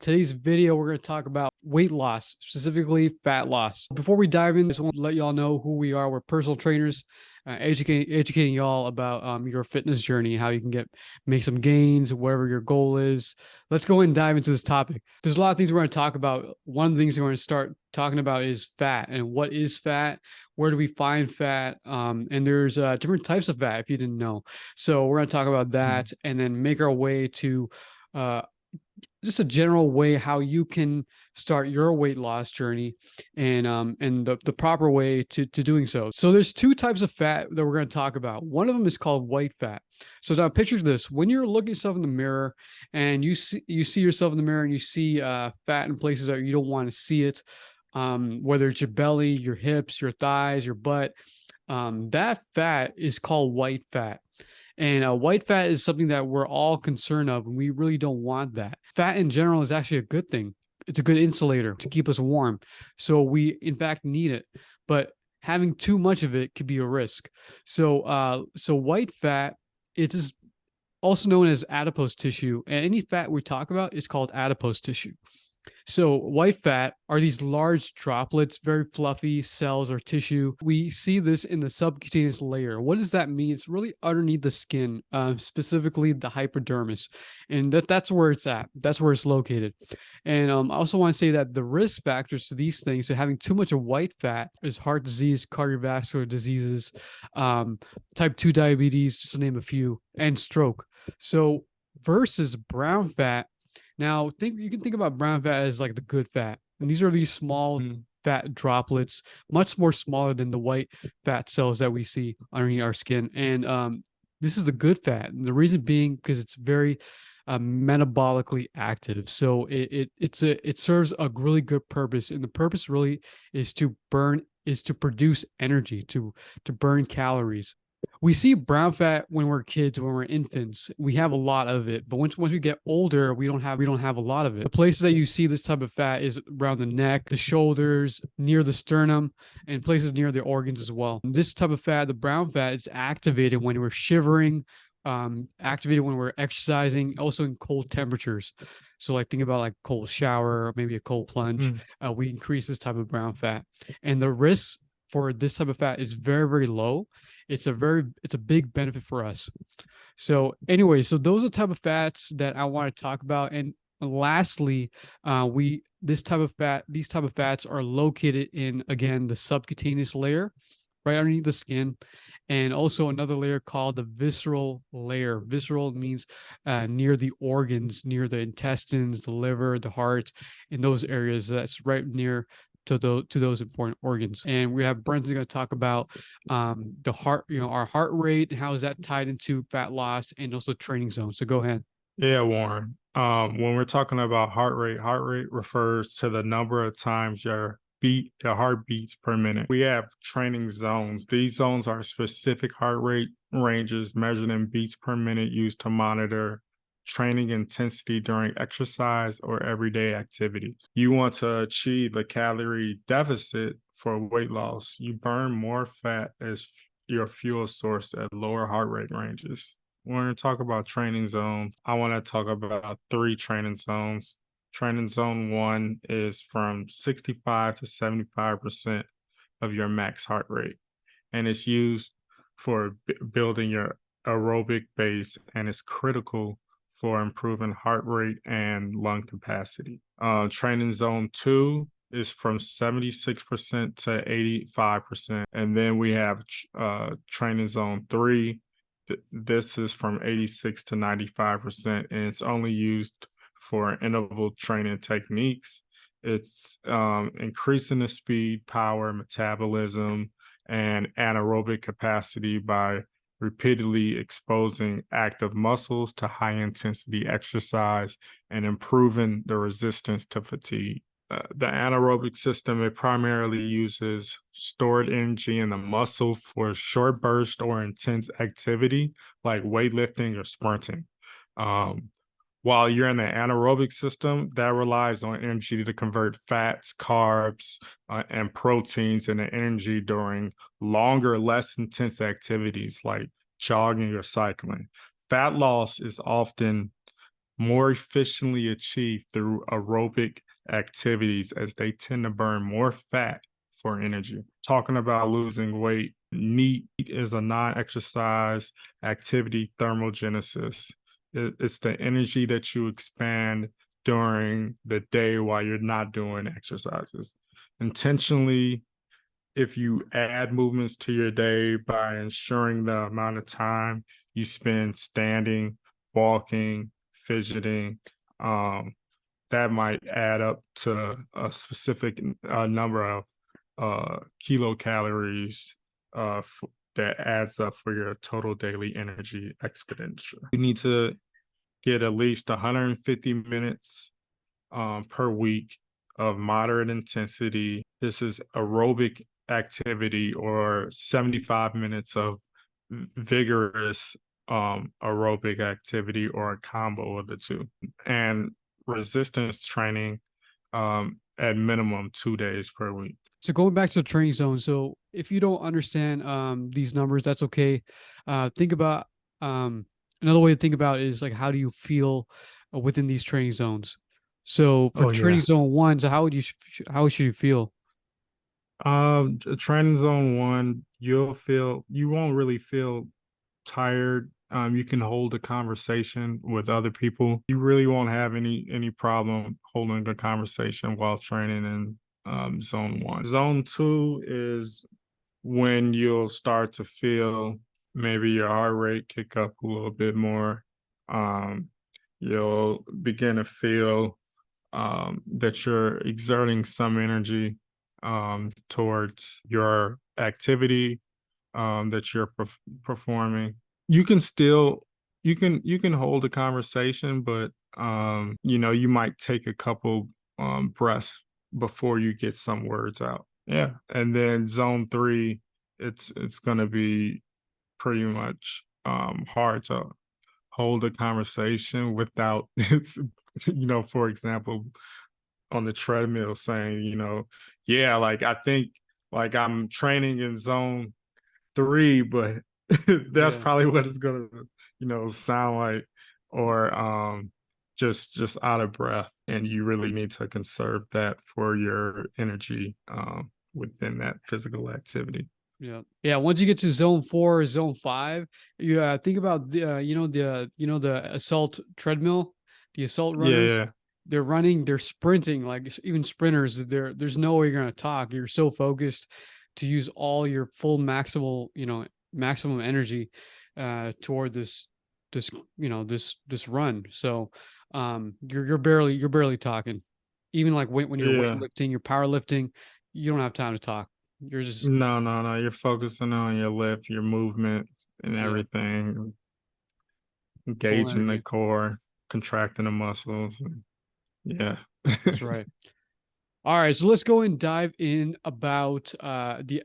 Today's video, we're going to talk about weight loss, specifically fat loss. Before we dive in, I just want to let y'all know who we are. We're personal trainers, educating y'all about your fitness journey, how you can make some gains, whatever your goal is. Let's go and dive into this topic. There's a lot of things we're going to talk about. One of the things we're going to start talking about is fat and what is fat, where do we find fat, and there's different types of fat if you didn't know. So we're going to talk about that and then make our way to just a general way how you can start your weight loss journey and the proper way to doing so. So there's two types of fat that we're going to talk about. One of them is called white fat. So now picture this: when you're looking at yourself in the mirror and you see yourself in the mirror and you see fat in places that you don't want to see it, whether it's your belly, your hips, your thighs, your butt, that fat is called white fat. And white fat is something that we're all concerned of, and we really don't want that. Fat in general is actually a good thing. It's a good insulator to keep us warm. So we, in fact, need it. But having too much of it could be a risk. So white fat, it's also known as adipose tissue. And any fat we talk about is called adipose tissue. So white fat are these large droplets, very fluffy cells or tissue. We see this in the subcutaneous layer. What does that mean? It's really underneath the skin, specifically the hypodermis. And that's where it's at. That's where it's located. And I also want to say that the risk factors to these things, so having too much of white fat, is heart disease, cardiovascular diseases, type 2 diabetes, just to name a few, and stroke. So versus brown fat. Now, you can think about brown fat as like the good fat. And these are these small fat droplets, much more smaller than the white fat cells that we see underneath our skin. And this is the good fat. And the reason being because it's very metabolically active. So it serves a really good purpose. And the purpose really is to produce energy, to burn calories. We see brown fat when we're kids, when we're infants. We have a lot of it, but once we get older, we don't have a lot of it. The places that you see this type of fat is around the neck, the shoulders, near the sternum, and places near the organs as well. This type of fat, the brown fat, is activated when we're shivering, activated when we're exercising, also in cold temperatures. So like think about like cold shower, or maybe a cold plunge. We increase this type of brown fat, and the risk for this type of fat is very, very low. It's a big benefit for us. So anyway, so those are the type of fats that I want to talk about. And lastly, these type of fats are located in, again, the subcutaneous layer, right underneath the skin, and also another layer called the visceral layer. Visceral means near the organs, near the intestines, the liver, the heart, in those areas. That's right near to those important organs. And we have Brenton's going to talk about the heart, our heart rate, how is that tied into fat loss, and also training zone. So go ahead. Yeah, Warren. When we're talking about heart rate refers to the number of times your heart beats per minute. We have training zones. These zones are specific heart rate ranges measured in beats per minute used to monitor training intensity during exercise or everyday activities. You want to achieve a calorie deficit for weight loss. You burn more fat as your fuel source at lower heart rate ranges. When we talk about training zone, I want to talk about 3 training zones. Training zone 1 is from 65 to 75% of your max heart rate, and it's used for building your aerobic base, and it's critical for improving heart rate and lung capacity. Training zone 2 is from 76% to 85%. And then we have training zone 3. This is from 86 to 95%, and it's only used for interval training techniques. It's increasing the speed, power, metabolism, and anaerobic capacity by repeatedly exposing active muscles to high-intensity exercise and improving the resistance to fatigue. The anaerobic system, it primarily uses stored energy in the muscle for short burst or intense activity like weightlifting or sprinting. While you're in the anaerobic system, that relies on energy to convert fats, carbs, and proteins into energy during longer, less intense activities like jogging or cycling. Fat loss is often more efficiently achieved through aerobic activities as they tend to burn more fat for energy. Talking about losing weight, NEAT is a non exercise activity thermogenesis. It's the energy that you expand during the day while you're not doing exercises. Intentionally, if you add movements to your day by ensuring the amount of time you spend standing, walking, fidgeting, um, that might add up to a specific number of kilocalories that adds up for your total daily energy expenditure. You need to get at least 150 minutes per week of moderate intensity. This is aerobic activity or 75 minutes of vigorous aerobic activity or a combo of the two. And resistance training at minimum 2 days per week. So going back to the training zone. So if you don't understand these numbers, that's okay. Think about another way to think about it is like how do you feel within these training zones? So for Oh training yeah. zone one, so how should you feel? Training zone one, you won't really feel tired. You can hold a conversation with other people. You really won't have any problem holding a conversation while training in zone one. Zone two is when you'll start to feel maybe your heart rate kick up a little bit more. Um, you'll begin to feel that you're exerting some energy towards your activity that you're performing. You can still you can hold a conversation, but you might take a couple breaths before you get some words out. Yeah, and then zone three, it's gonna be pretty much hard to hold a conversation without it's for example on the treadmill saying yeah, like I think like I'm training in zone three, but that's Yeah. probably what it's gonna, sound like, or just out of breath. And you really need to conserve that for your energy within that physical activity. Yeah. Yeah. Once you get to zone four, zone five, you think about the assault treadmill, the assault Yeah, runners. yeah. They're running, they're sprinting, like even sprinters, there's no way you're gonna talk. You're so focused to use all your full maximal, maximum energy toward this, this run. So you're barely talking. Even like when you're Yeah. weightlifting, you're powerlifting, you don't have time to talk. You're just No, no, no. You're focusing on your lift, your movement, and yeah, everything, full engaging the energy. core, contracting the muscles. Yeah. That's right. All right, so let's go and dive in about the